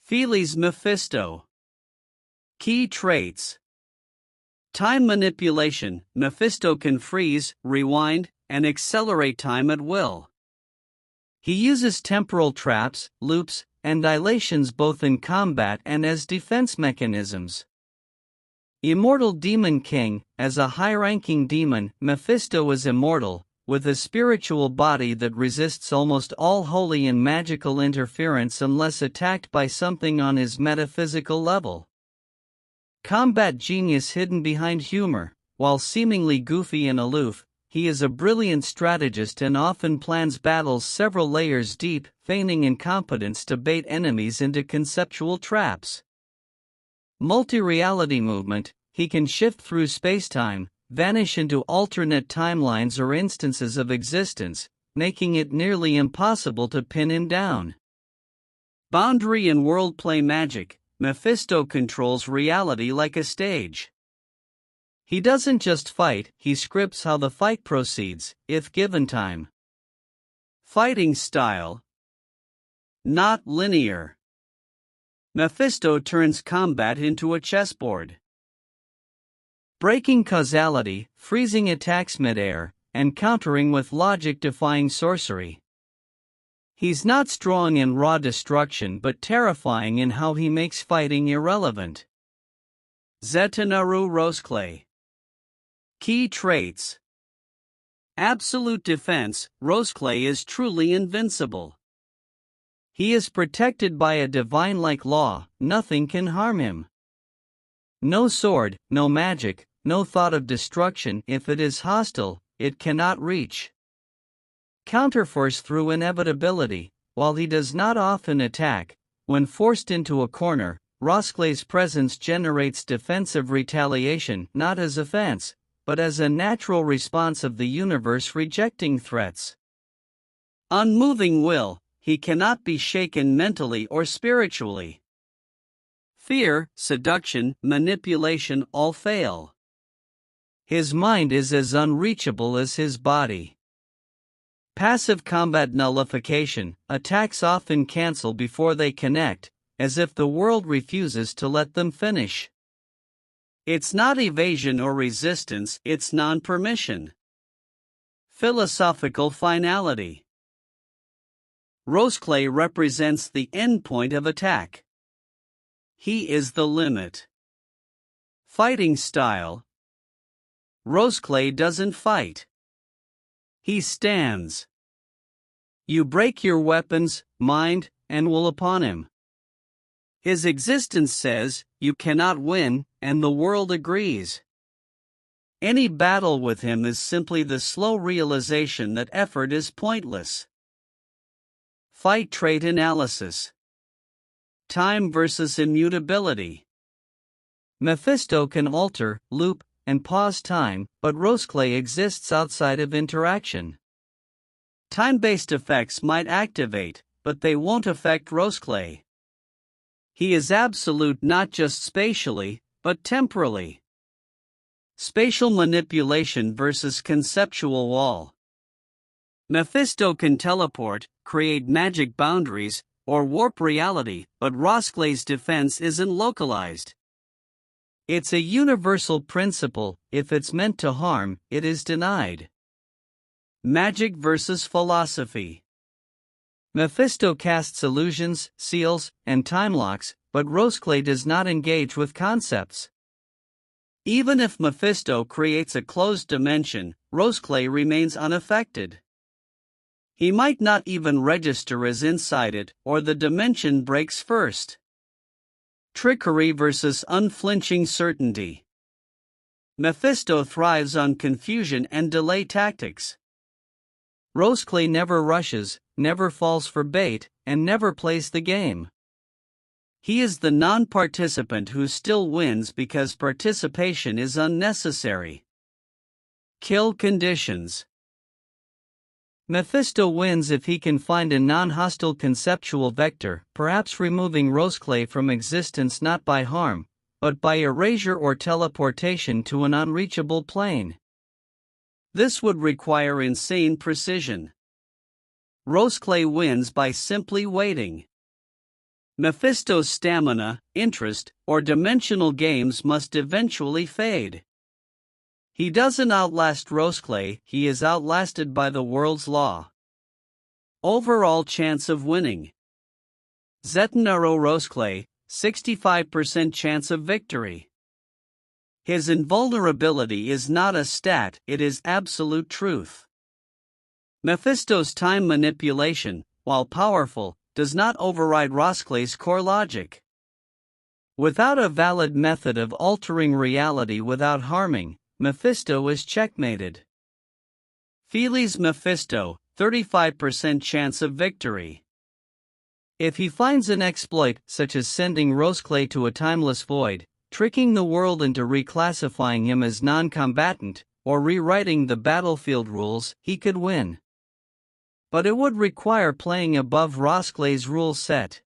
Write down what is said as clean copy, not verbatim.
Pheles Mephisto. Key traits. Time manipulation. Mephisto can freeze, rewind, and accelerate time at will. He uses temporal traps, loops, and dilations both in combat and as defense mechanisms. Immortal Demon King. As a high-ranking demon, Mephisto is immortal, with a spiritual body that resists almost all holy and magical interference unless attacked by something on his metaphysical level. Combat genius hidden behind humor. While seemingly goofy and aloof, he is a brilliant strategist and often plans battles several layers deep, feigning incompetence to bait enemies into conceptual traps. Multi-reality movement. He can shift through space-time, vanish into alternate timelines or instances of existence, making it nearly impossible to pin him down. Boundary and world-play magic. Mephisto controls reality like a stage. He doesn't just fight, he scripts how the fight proceeds, if given time. Fighting style. Not linear. Mephisto turns combat into a chessboard. Breaking causality, freezing attacks midair, and countering with logic-defying sorcery. He's not strong in raw destruction but terrifying in how he makes fighting irrelevant. Zettainaru Rosclay. Key traits. Absolute defense. Rosclay is truly invincible. He is protected by a divine-like law, nothing can harm him. No sword, no magic, no thought of destruction. If it is hostile, it cannot reach. Counterforce through inevitability. While he does not often attack, when forced into a corner, Rosclay's presence generates defensive retaliation, not as offense, but as a natural response of the universe rejecting threats. Unmoving will. He cannot be shaken mentally or spiritually. Fear, seduction, manipulation all fail. His mind is as unreachable as his body. Passive combat nullification. Attacks often cancel before they connect, as if the world refuses to let them finish. It's not evasion or resistance, it's non-permission. Philosophical finality. Rosclay represents the endpoint of attack. He is the limit. Fighting style. Rosclay doesn't fight. He stands. You break your weapons, mind, and will upon him. His existence says, you cannot win, and the world agrees. Any battle with him is simply the slow realization that effort is pointless. Fight trait analysis. Time versus immutability. Mephisto can alter, loop, and pause time, but Rosclay exists outside of interaction. Time-based effects might activate, but they won't affect Rosclay. He is absolute not just spatially, but temporally. Spatial manipulation versus conceptual wall. Mephisto can teleport, create magic boundaries, or warp reality, but Rosclay's defense isn't localized. It's a universal principle. If it's meant to harm, it is denied. Magic versus philosophy. Mephisto casts illusions, seals, and time locks, but Rosclay does not engage with concepts. Even if Mephisto creates a closed dimension, Rosclay remains unaffected. He might not even register as inside it, or the dimension breaks first. Trickery versus unflinching certainty. Mephisto thrives on confusion and delay tactics. Rosclay never rushes, never falls for bait, and never plays the game. He is the non-participant who still wins because participation is unnecessary. Kill conditions. Mephisto wins if he can find a non-hostile conceptual vector, perhaps removing Rosclay from existence not by harm, but by erasure or teleportation to an unreachable plane. This would require insane precision. Rosclay wins by simply waiting. Mephisto's stamina, interest, or dimensional games must eventually fade. He doesn't outlast Rosclay, he is outlasted by the world's law. Overall chance of winning. Zettainaru Rosclay, 65% chance of victory. His invulnerability is not a stat, it is absolute truth. Mephisto's time manipulation, while powerful, does not override Rosclay's core logic. Without a valid method of altering reality without harming, Mephisto is checkmated. Pheles Mephisto, 35% chance of victory. If he finds an exploit, such as sending Rosclay to a timeless void, tricking the world into reclassifying him as non-combatant, or rewriting the battlefield rules, he could win. But it would require playing above Rosclay's rule set.